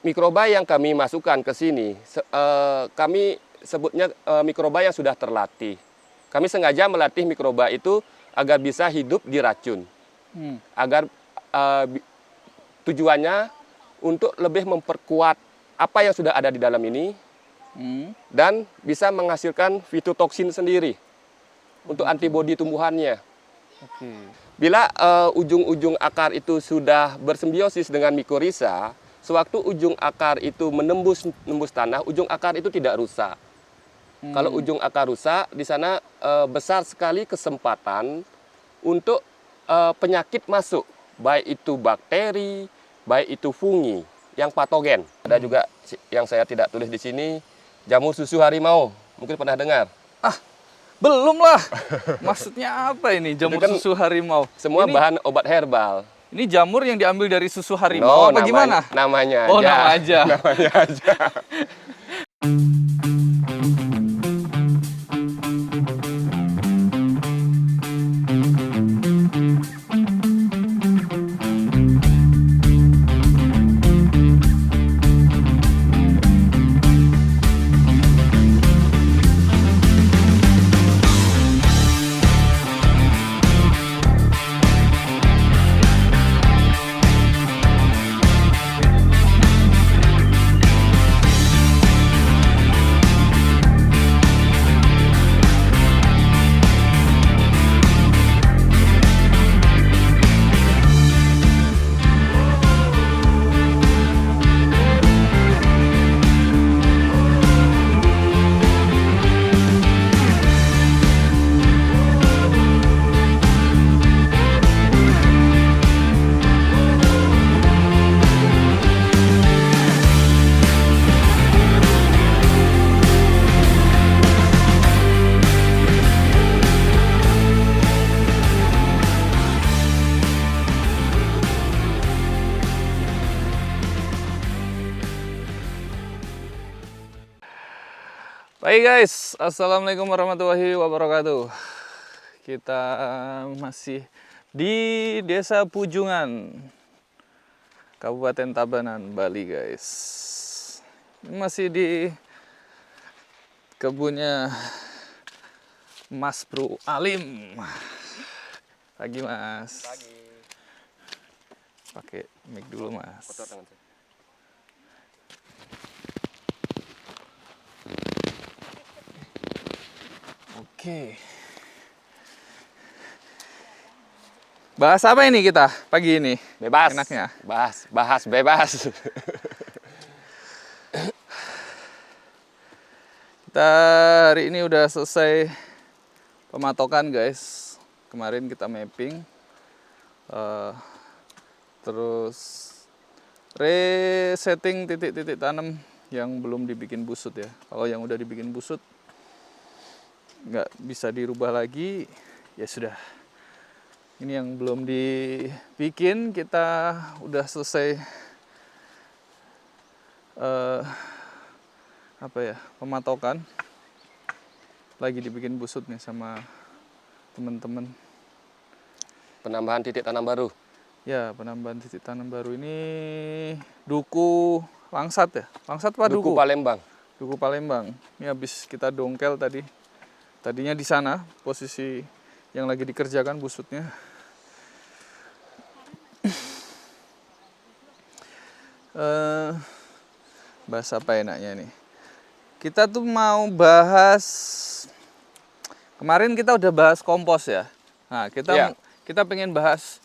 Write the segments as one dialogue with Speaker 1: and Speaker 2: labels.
Speaker 1: mikroba yang kami masukkan ke sini, kami sebutnya mikroba yang sudah terlatih. Kami sengaja melatih mikroba itu agar bisa hidup di racun. Agar tujuannya untuk lebih memperkuat apa yang sudah ada di dalam ini dan bisa menghasilkan fitotoksin sendiri untuk antibodi tumbuhannya. Bila ujung-ujung akar itu sudah bersimbiosis dengan mikorizа, sewaktu ujung akar itu menembus tanah, ujung akar itu tidak rusak. Kalau ujung akar rusak, di sana besar sekali kesempatan untuk penyakit masuk, baik itu bakteri, baik itu fungi yang patogen. Ada juga yang saya tidak tulis di sini, jamur susu harimau. Mungkin pernah dengar?
Speaker 2: Belum lah. Maksudnya apa ini jamur
Speaker 1: Itu kan
Speaker 2: susu harimau?
Speaker 1: Semua
Speaker 2: Ini
Speaker 1: bahan obat herbal.
Speaker 2: Ini jamur yang diambil dari susu harimau apa gimana?
Speaker 1: Namanya aja.
Speaker 2: Oh, nama aja.
Speaker 1: Namanya aja.
Speaker 2: Baik guys, assalamualaikum warahmatullahi wabarakatuh. Kita masih di Desa Pujungan, Kabupaten Tabanan, Bali guys. Masih di kebunnya Mas Bro Alim. Pagi Mas.
Speaker 1: Pagi.
Speaker 2: Pakai mic dulu Mas.
Speaker 1: Kotor tangan saya.
Speaker 2: Oke. Bahas apa ini kita pagi ini?
Speaker 1: Bebas.
Speaker 2: Enaknya.
Speaker 1: Bahas bebas.
Speaker 2: Kita hari ini udah selesai pematokan guys. Kemarin kita mapping, terus resetting titik-titik tanam yang belum dibikin busut ya. Kalau yang udah dibikin busut nggak bisa dirubah lagi, ya sudah. Ini yang belum dibikin, kita udah selesai pematokan. Lagi dibikin busut nih sama teman-teman.
Speaker 1: Penambahan titik tanam baru.
Speaker 2: Ya, penambahan titik tanam baru ini Duku Langsat ya? Langsat apa Duku?
Speaker 1: Duku Palembang.
Speaker 2: Duku Palembang. Ini habis kita dongkel tadi. Tadinya di sana posisi yang lagi dikerjakan busutnya. Bahas apa enaknya nih? Kita tuh mau bahas, kemarin kita udah bahas kompos ya. Nah, kita pengen bahas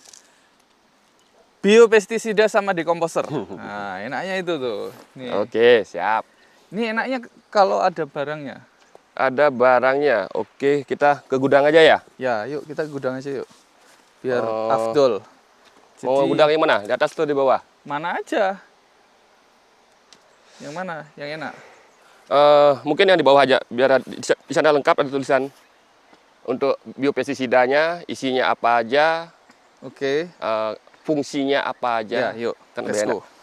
Speaker 2: biopestisida sama dekomposer. Nah, enaknya itu tuh. Nih.
Speaker 1: Oke, siap.
Speaker 2: Ini enaknya kalau ada barangnya.
Speaker 1: Ada barangnya. Oke, kita ke gudang aja ya?
Speaker 2: Ya, yuk kita ke gudang aja yuk. Biar afdol.
Speaker 1: Mau gudang yang mana? Di atas atau di bawah?
Speaker 2: Mana aja. Yang mana? Yang enak?
Speaker 1: Mungkin yang di bawah aja. Biar di sana lengkap ada tulisan untuk biopestisidanya, isinya apa aja.
Speaker 2: Oke.
Speaker 1: Fungsinya apa aja.
Speaker 2: Ya, yuk.
Speaker 1: Kan
Speaker 2: Let's
Speaker 1: lebih
Speaker 2: go.
Speaker 1: enak.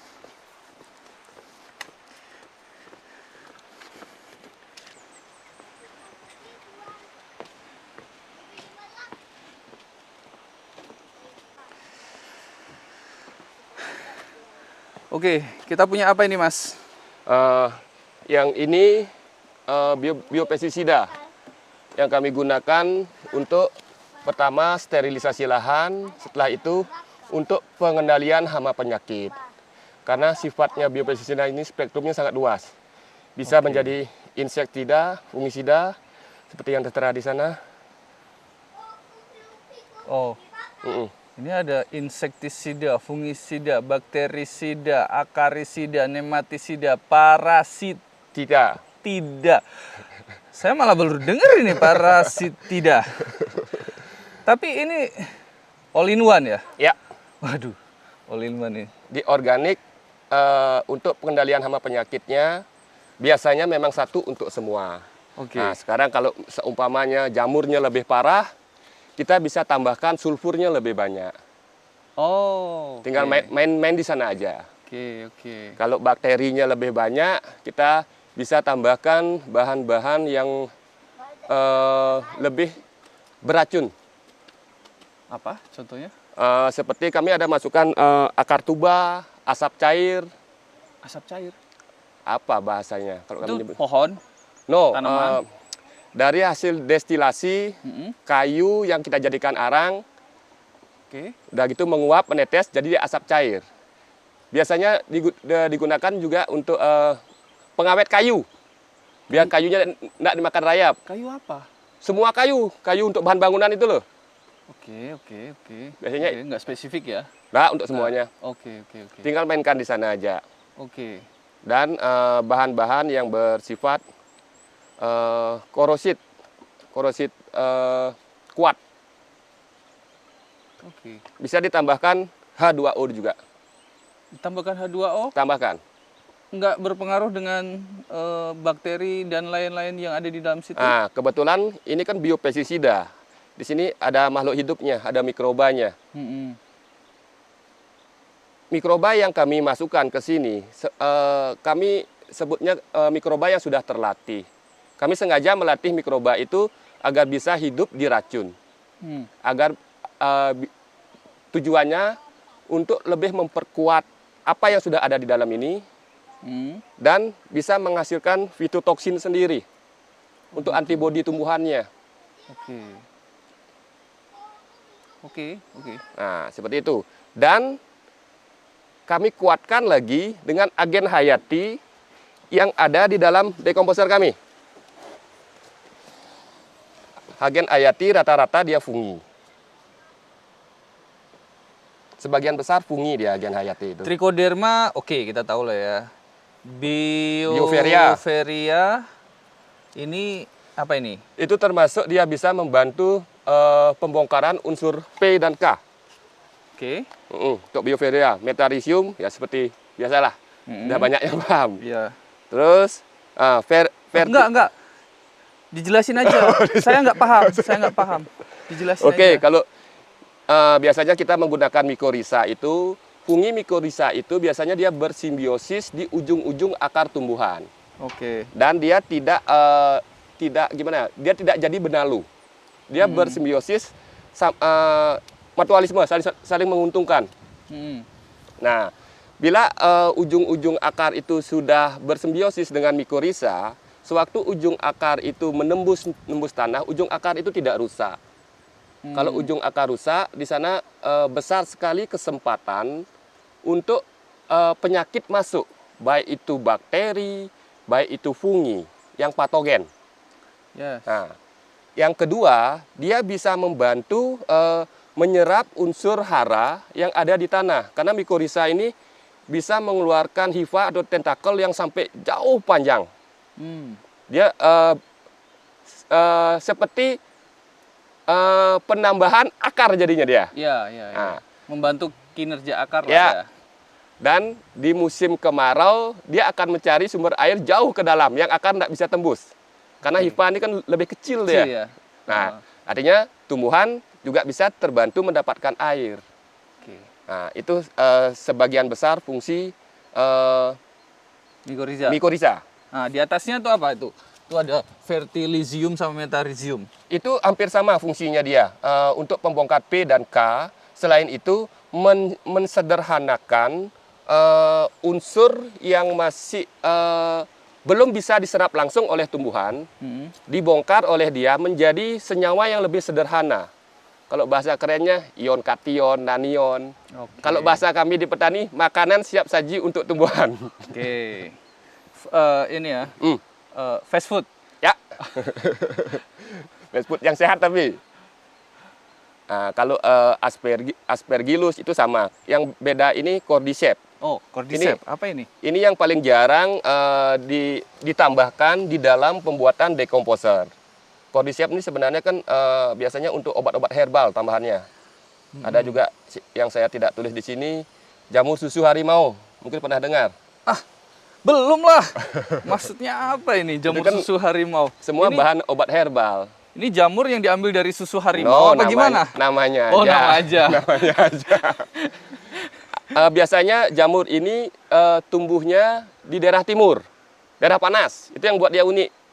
Speaker 2: Oke, kita punya apa ini, Mas?
Speaker 1: Yang ini biopestisida yang kami gunakan untuk pertama sterilisasi lahan, setelah itu untuk pengendalian hama penyakit. Karena sifatnya biopestisida ini spektrumnya sangat luas. Bisa menjadi insektisida, fungisida, seperti yang tertera di sana.
Speaker 2: Oh, ini ada insektisida, fungisida, bakterisida, akarisida, nematisida, parasitida. Tidak. Saya malah baru dengar ini parasitida. Tapi ini all in one ya?
Speaker 1: Ya.
Speaker 2: Waduh, all in one ini.
Speaker 1: Di organik untuk pengendalian hama penyakitnya biasanya memang satu untuk semua.
Speaker 2: Oke.
Speaker 1: Nah, sekarang kalau seumpamanya jamurnya lebih parah, kita bisa tambahkan sulfurnya lebih banyak.
Speaker 2: Oh.
Speaker 1: Tinggal main di sana aja.
Speaker 2: Oke.
Speaker 1: Kalau bakterinya lebih banyak, kita bisa tambahkan bahan-bahan yang lebih beracun.
Speaker 2: Apa contohnya?
Speaker 1: Seperti kami ada masukkan akar tuba, asap cair.
Speaker 2: Asap cair.
Speaker 1: Apa bahasanya? Kalau kami
Speaker 2: Itu
Speaker 1: nyebut?
Speaker 2: pohon?
Speaker 1: No,
Speaker 2: Tanaman?
Speaker 1: dari hasil destilasi kayu yang kita jadikan arang, udah gitu menguap, menetes, jadi asap cair. Biasanya digunakan juga untuk pengawet kayu, biar kayunya tidak dimakan rayap.
Speaker 2: Kayu apa?
Speaker 1: Semua kayu untuk bahan bangunan itu loh.
Speaker 2: Oke.
Speaker 1: Biasanya
Speaker 2: nggak spesifik ya?
Speaker 1: nah untuk semuanya.
Speaker 2: Oke.
Speaker 1: Tinggal mainkan di sana aja.
Speaker 2: Oke.
Speaker 1: Dan bahan-bahan yang bersifat korosid kuat.
Speaker 2: Oke.
Speaker 1: Bisa ditambahkan H2O juga.
Speaker 2: Ditambahkan H2O?
Speaker 1: Tambahkan.
Speaker 2: Nggak berpengaruh dengan bakteri dan lain-lain yang ada di dalam situ?
Speaker 1: Nah, kebetulan ini kan biopestisida. Di sini ada makhluk hidupnya, ada mikrobanya. Mikroba yang kami masukkan ke sini, kami sebutnya mikroba yang sudah terlatih. Kami sengaja melatih mikroba itu agar bisa hidup di racun. Agar tujuannya untuk lebih memperkuat apa yang sudah ada di dalam ini, dan bisa menghasilkan fitotoksin sendiri untuk antibodi tumbuhannya.
Speaker 2: Oke.
Speaker 1: Nah, seperti itu. Dan kami kuatkan lagi dengan agen hayati yang ada di dalam dekomposer kami. Agen hayati rata-rata dia fungi. Sebagian besar fungi dia agen hayati itu.
Speaker 2: Trichoderma, oke, kita tahu lah ya.
Speaker 1: Bioveria.
Speaker 2: Ini apa ini?
Speaker 1: Itu termasuk dia bisa membantu pembongkaran unsur P dan K.
Speaker 2: Oke.
Speaker 1: Untuk bioveria, metarhizium ya seperti biasalah. Udah banyak yang paham.
Speaker 2: Iya.
Speaker 1: Terus
Speaker 2: Enggak. Dijelasin aja. Saya nggak paham. Dijelasin aja.
Speaker 1: Oke, kalau biasanya kita menggunakan mikorhiza itu, fungi mikorhiza itu biasanya dia bersimbiosis di ujung-ujung akar tumbuhan.
Speaker 2: Oke.
Speaker 1: Dan dia tidak dia tidak jadi benalu. Dia bersimbiosis mutualisme, saling menguntungkan. Nah, bila ujung-ujung akar itu sudah bersimbiosis dengan mikorhiza, sewaktu ujung akar itu menembus tanah, ujung akar itu tidak rusak. Kalau ujung akar rusak, di sana besar sekali kesempatan untuk penyakit masuk, baik itu bakteri, baik itu fungi yang patogen.
Speaker 2: Yes.
Speaker 1: Nah, yang kedua, dia bisa membantu menyerap unsur hara yang ada di tanah. Karena mikorhiza ini bisa mengeluarkan hifa atau tentakel yang sampai jauh panjang. Dia seperti penambahan akar jadinya dia.
Speaker 2: Iya.
Speaker 1: Nah,
Speaker 2: Membantu kinerja akar lah
Speaker 1: ya.
Speaker 2: ya.
Speaker 1: Dan di musim kemarau, dia akan mencari sumber air jauh ke dalam yang akar tidak bisa tembus. Karena hifa ini kan lebih kecil dia.
Speaker 2: Ya.
Speaker 1: Nah, artinya tumbuhan juga bisa terbantu mendapatkan air. Nah, itu sebagian besar fungsi mikorhiza.
Speaker 2: Nah, di atasnya itu apa itu? Itu ada fertilizium sama metarhizium.
Speaker 1: Itu hampir sama fungsinya dia untuk pembongkar P dan K. Selain itu, mensederhanakan unsur yang masih belum bisa diserap langsung oleh tumbuhan, dibongkar oleh dia menjadi senyawa yang lebih sederhana. Kalau bahasa kerennya ion kation, nanion.
Speaker 2: Oke.
Speaker 1: Kalau bahasa kami di petani, makanan siap saji untuk tumbuhan.
Speaker 2: Oke. Ini ya,
Speaker 1: Hmm.
Speaker 2: fast food.
Speaker 1: Ya. Fast food yang sehat tapi. Nah, kalau aspergillus itu sama. Yang beda ini cordyceps.
Speaker 2: Oh, cordyceps. Apa ini?
Speaker 1: Ini yang paling jarang ditambahkan di dalam pembuatan decomposer. Cordyceps ini sebenarnya kan biasanya untuk obat-obat herbal tambahannya. Ada juga yang saya tidak tulis di sini, jamur susu harimau. Mungkin pernah dengar.
Speaker 2: Belum lah. Maksudnya apa ini jamur
Speaker 1: kan
Speaker 2: susu harimau?
Speaker 1: Semua
Speaker 2: Ini-
Speaker 1: bahan obat herbal.
Speaker 2: Ini jamur yang diambil dari susu harimau apa gimana?
Speaker 1: Namanya aja.
Speaker 2: Oh, nama aja.
Speaker 1: Namanya aja. Biasanya jamur ini tumbuhnya di daerah timur, daerah panas. Itu yang buat dia unik.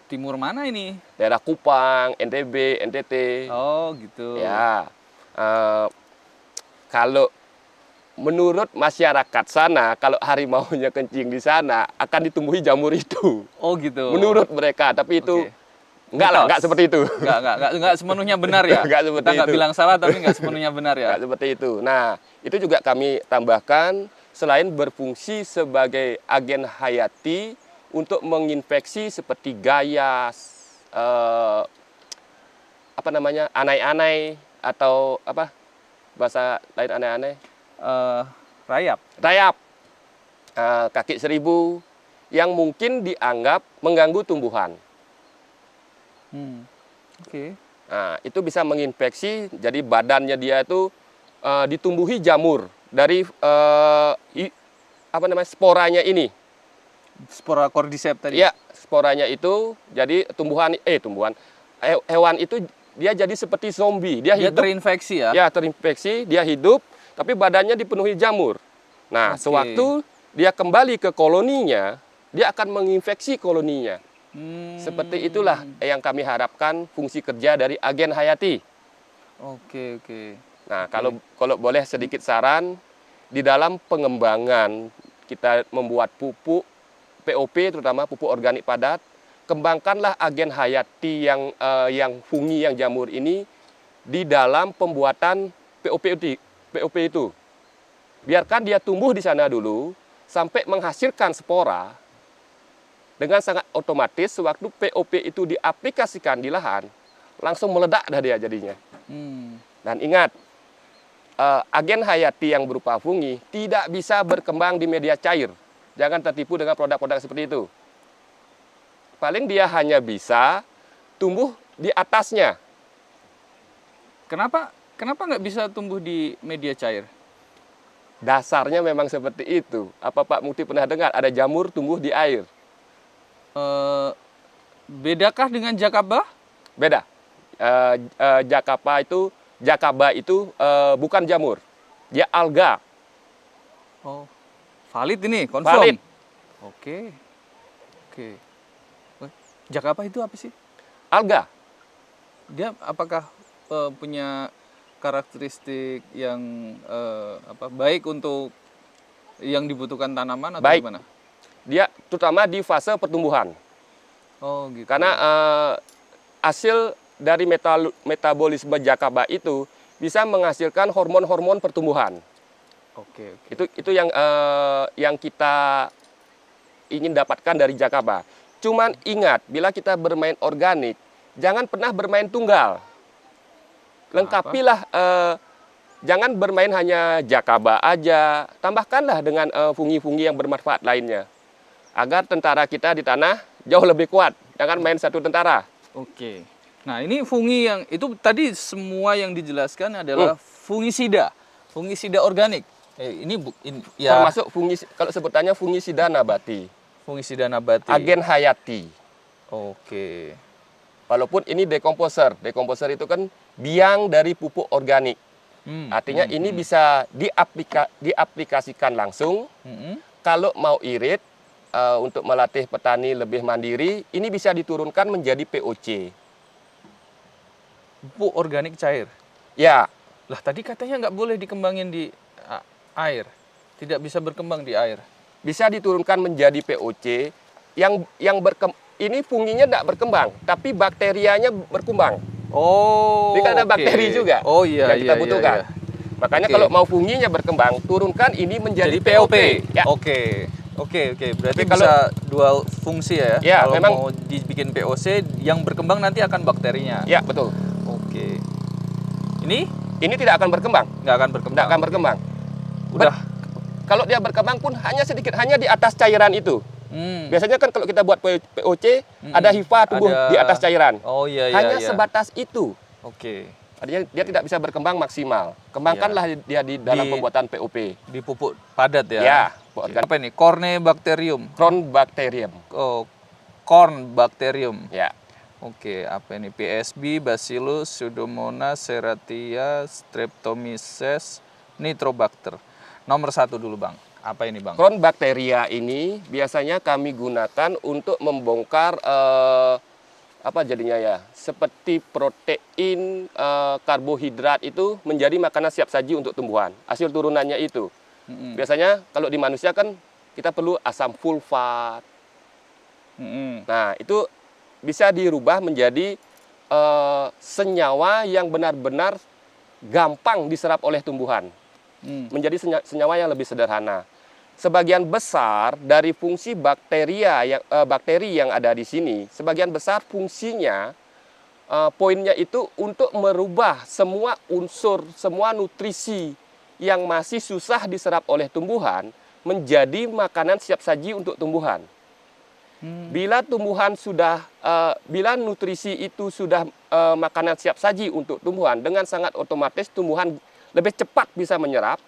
Speaker 2: Timur mana ini?
Speaker 1: Daerah Kupang, NTB, NTT.
Speaker 2: Oh, gitu.
Speaker 1: Ya, kalau menurut masyarakat sana, kalau harimaunya kencing di sana, akan ditumbuhi jamur itu.
Speaker 2: Oh, gitu.
Speaker 1: Menurut mereka, tapi itu
Speaker 2: Oke.
Speaker 1: enggak lah, enggak seperti itu.
Speaker 2: Enggak sepenuhnya benar ya.
Speaker 1: Nggak seperti
Speaker 2: Kita nggak
Speaker 1: itu.
Speaker 2: bilang salah tapi nggak sepenuhnya benar ya.
Speaker 1: Enggak seperti itu. Nah, itu juga kami tambahkan selain berfungsi sebagai agen hayati untuk menginfeksi seperti gayas, anai-anai atau apa bahasa lain anai-anai,
Speaker 2: Rayap.
Speaker 1: rayap, kaki seribu yang mungkin dianggap mengganggu tumbuhan.
Speaker 2: Oke.
Speaker 1: Nah, itu bisa menginfeksi, jadi badannya dia itu ditumbuhi jamur dari sporanya ini.
Speaker 2: Spora cordyceps tadi.
Speaker 1: Iya, sporanya itu jadi hewan itu dia jadi seperti zombie. Dia
Speaker 2: Dia
Speaker 1: hidup,
Speaker 2: terinfeksi ya.
Speaker 1: ya terinfeksi, dia hidup, tapi badannya dipenuhi jamur. Nah,
Speaker 2: Oke.
Speaker 1: sewaktu dia kembali ke koloninya, dia akan menginfeksi koloninya. Seperti itulah yang kami harapkan fungsi kerja dari agen hayati.
Speaker 2: Oke.
Speaker 1: Nah, kalau boleh sedikit saran, di dalam pengembangan kita membuat pupuk POP, terutama pupuk organik padat, kembangkanlah agen hayati yang fungi, yang jamur ini di dalam pembuatan POP itu. Biarkan dia tumbuh di sana dulu sampai menghasilkan spora. Dengan sangat otomatis sewaktu POP itu diaplikasikan di lahan, langsung meledak dah dia jadinya. Dan ingat, agen hayati yang berupa fungi tidak bisa berkembang di media cair. Jangan tertipu dengan produk-produk seperti itu. Paling dia hanya bisa tumbuh di atasnya.
Speaker 2: Kenapa nggak bisa tumbuh di media cair?
Speaker 1: Dasarnya memang seperti itu. Apa Pak Mukti pernah dengar ada jamur tumbuh di air?
Speaker 2: Bedakah dengan jakaba?
Speaker 1: Beda. Jakaba itu bukan jamur. Dia alga.
Speaker 2: Oh, valid ini, confirm.
Speaker 1: Valid.
Speaker 2: Oke. Jakaba itu apa sih?
Speaker 1: Alga.
Speaker 2: Dia apakah punya karakteristik yang baik untuk yang dibutuhkan tanaman atau
Speaker 1: Baik.
Speaker 2: gimana?
Speaker 1: Dia terutama di fase pertumbuhan.
Speaker 2: Oh, gitu.
Speaker 1: Karena hasil dari metabolisme jakaba itu bisa menghasilkan hormon-hormon pertumbuhan.
Speaker 2: Oke.
Speaker 1: Itu yang kita ingin dapatkan dari jakaba. Cuman ingat, bila kita bermain organik, jangan pernah bermain tunggal. Lengkapilah, jangan bermain hanya jakaba aja, tambahkanlah dengan fungi-fungi yang bermanfaat lainnya. Agar tentara kita di tanah jauh lebih kuat. Jangan main satu tentara.
Speaker 2: Oke. Nah, ini fungi yang itu tadi semua yang dijelaskan adalah fungisida organik. Ya,
Speaker 1: Termasuk kalau sebutannya fungisida nabati.
Speaker 2: fungisida nabati.
Speaker 1: Agen hayati.
Speaker 2: Oke.
Speaker 1: Walaupun ini decomposer. Decomposer itu kan biang dari pupuk organik. Artinya ini bisa diaplikasikan langsung. Kalau mau irit, untuk melatih petani lebih mandiri, ini bisa diturunkan menjadi POC.
Speaker 2: Pupuk organik cair.
Speaker 1: Ya,
Speaker 2: Lah tadi katanya nggak boleh dikembangin di air. Tidak bisa berkembang di air.
Speaker 1: Bisa diturunkan menjadi POC ini funginya tidak berkembang, tapi bakterianya berkembang.
Speaker 2: Oh,
Speaker 1: Ini kan ada
Speaker 2: oke.
Speaker 1: bakteri juga
Speaker 2: Oh iya,
Speaker 1: yang kita
Speaker 2: iya,
Speaker 1: butuhkan.
Speaker 2: iya.
Speaker 1: Makanya
Speaker 2: Oke.
Speaker 1: kalau mau funginya berkembang, turunkan ini menjadi
Speaker 2: Jadi POP.
Speaker 1: Ya.
Speaker 2: Oke. Oke. Berarti
Speaker 1: Tapi kalau-
Speaker 2: bisa dual fungsi ya.
Speaker 1: Ya,
Speaker 2: Kalau
Speaker 1: memang-
Speaker 2: mau dibikin POC, yang berkembang nanti akan bakterinya.
Speaker 1: Ya, betul.
Speaker 2: Oke. Ini
Speaker 1: Ini tidak akan berkembang.
Speaker 2: nggak akan berkembang.
Speaker 1: Tidak akan berkembang.
Speaker 2: Udah.
Speaker 1: Kalau dia berkembang pun hanya sedikit, hanya di atas cairan itu. Biasanya kan kalau kita buat POC, ada hifa tumbuh
Speaker 2: Ada-
Speaker 1: di atas cairan.
Speaker 2: Oh iya, iya.
Speaker 1: Hanya
Speaker 2: iya.
Speaker 1: sebatas itu.
Speaker 2: Oke.
Speaker 1: Artinya dia tidak bisa berkembang maksimal. Kembangkanlah dia di dalam
Speaker 2: Di-
Speaker 1: pembuatan POP.
Speaker 2: Di pupuk padat ya.
Speaker 1: Ya,
Speaker 2: Apa ini? Cornebacterium.
Speaker 1: Cronbacterium.
Speaker 2: Oh, Cornbacterium.
Speaker 1: Ya.
Speaker 2: Oke, apa ini? PSB, Bacillus, Pseudomonas, Serratia, Streptomyces, Nitrobacter. Nomor 1 dulu, Bang. Apa ini, Bang?
Speaker 1: Cronbacteria ini biasanya kami gunakan untuk membongkar apa jadinya ya, seperti protein, karbohidrat itu menjadi makanan siap saji untuk tumbuhan. Hasil turunannya itu. Biasanya kalau di manusia kan kita perlu asam fulfat. Nah, itu bisa dirubah menjadi senyawa yang benar-benar gampang diserap oleh tumbuhan. Menjadi senyawa yang lebih sederhana. Sebagian besar dari fungsi bakteri yang ada di sini, sebagian besar fungsinya, poinnya itu untuk merubah semua unsur, semua nutrisi yang masih susah diserap oleh tumbuhan menjadi makanan siap saji untuk tumbuhan. Bila bila nutrisi itu sudah makanan siap saji untuk tumbuhan, dengan sangat otomatis tumbuhan lebih cepat bisa menyerap.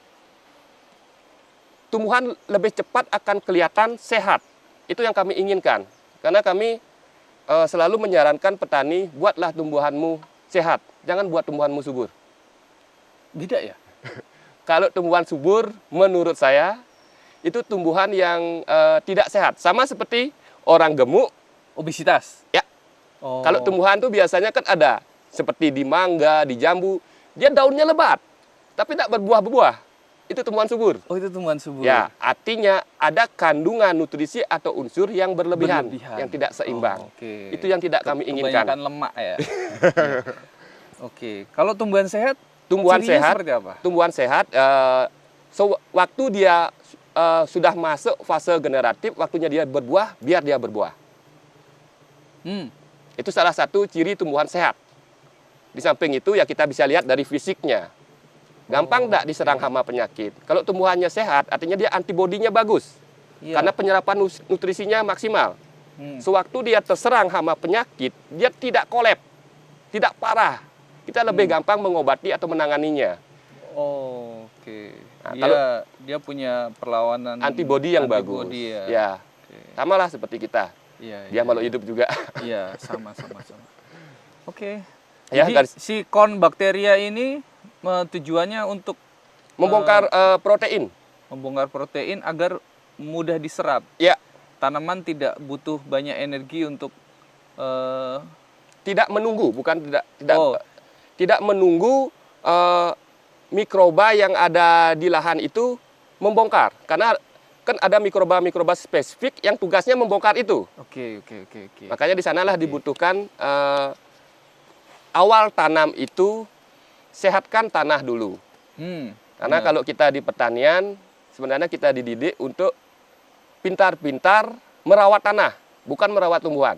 Speaker 1: Tumbuhan lebih cepat akan kelihatan sehat. Itu yang kami inginkan. Karena kami selalu menyarankan petani, buatlah tumbuhanmu sehat. Jangan buat tumbuhanmu subur.
Speaker 2: Beda ya?
Speaker 1: Kalau tumbuhan subur, menurut saya, itu tumbuhan yang tidak sehat. Sama seperti orang gemuk.
Speaker 2: Obesitas?
Speaker 1: Ya.
Speaker 2: Oh.
Speaker 1: Kalau tumbuhan tuh biasanya kan ada. Seperti di mangga, di jambu. Dia daunnya lebat, tapi tidak berbuah-buah. Itu tumbuhan subur.
Speaker 2: Oh, itu tumbuhan subur.
Speaker 1: Ya, artinya ada kandungan nutrisi atau unsur yang berlebihan. Yang tidak seimbang.
Speaker 2: Oh, oke.
Speaker 1: Itu yang tidak kami inginkan.
Speaker 2: Kebanyakan lemak ya. Iya. Oke, kalau tumbuhan sehat,
Speaker 1: Tumbuhan
Speaker 2: cirinya
Speaker 1: sehat,
Speaker 2: seperti apa?
Speaker 1: tumbuhan sehat. Waktu dia sudah masuk fase generatif, waktunya dia berbuah, biar dia berbuah. Itu salah satu ciri tumbuhan sehat. Di samping itu ya kita bisa lihat dari fisiknya. Gampang tidak diserang hama penyakit. Kalau tumbuhannya sehat, artinya dia antibodinya bagus.
Speaker 2: Iya.
Speaker 1: Karena penyerapan nutrisinya maksimal. Sewaktu dia terserang hama penyakit, dia tidak kolap, tidak parah. Kita lebih gampang mengobati atau menanganinya.
Speaker 2: Oh, oke.
Speaker 1: Nah,
Speaker 2: Dia punya perlawanan
Speaker 1: Antibodi yang bagus.
Speaker 2: ya.
Speaker 1: Ya.
Speaker 2: Oke.
Speaker 1: Samalah seperti kita.
Speaker 2: Iya.
Speaker 1: Dia makhluk hidup juga.
Speaker 2: Iya, sama. Oke.
Speaker 1: Ya,
Speaker 2: Jadi si Cornbacteria ini tujuannya untuk
Speaker 1: membongkar protein.
Speaker 2: membongkar protein agar mudah diserap.
Speaker 1: Ya,
Speaker 2: Tanaman tidak butuh banyak energi untuk
Speaker 1: tidak menunggu, bukan
Speaker 2: Oh.
Speaker 1: tidak menunggu mikroba yang ada di lahan itu membongkar. Karena kan ada mikroba spesifik yang tugasnya membongkar itu.
Speaker 2: Oke.
Speaker 1: Makanya di sanalah dibutuhkan awal tanam itu sehatkan tanah dulu. Karena kalau kita di pertanian, sebenarnya kita dididik untuk pintar-pintar merawat tanah, bukan merawat tumbuhan.